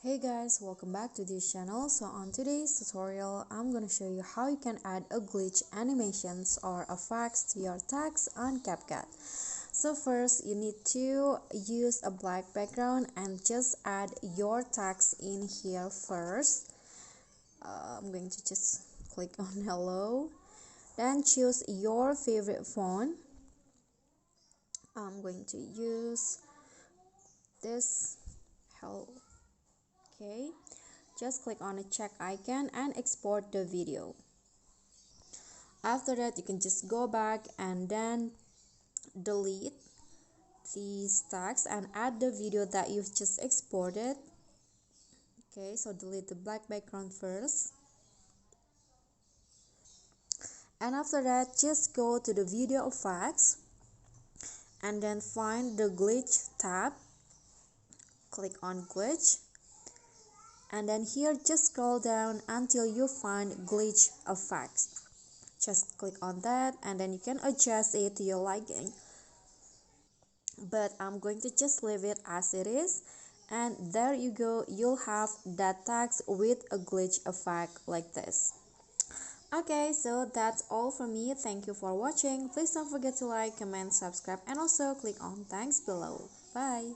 Hey guys, welcome back to this channel. So on today's tutorial, I'm gonna show you how you can add a glitch animations or effects to your text on Capcut. So first, you need to use a black background and just add your text in here first. I'm going to just click on hello. Then choose your favorite font. I'm going to use this hello. Okay. Just click on a check icon and export the video. After that, you can just go back and then delete these tags and add the video that you've just exported. Okay, so delete the black background first. And after that, just go to the video effects and then find the glitch tab. Click on glitch. And then here, just scroll down until you find glitch effects. Just click on that and then you can adjust it to your liking, but I'm going to just leave it as it is. And there you go, you'll have that text with a glitch effect like this. Okay, so that's all from me. Thank you for watching. Please don't forget to like, comment, subscribe, and also click on thanks below. Bye.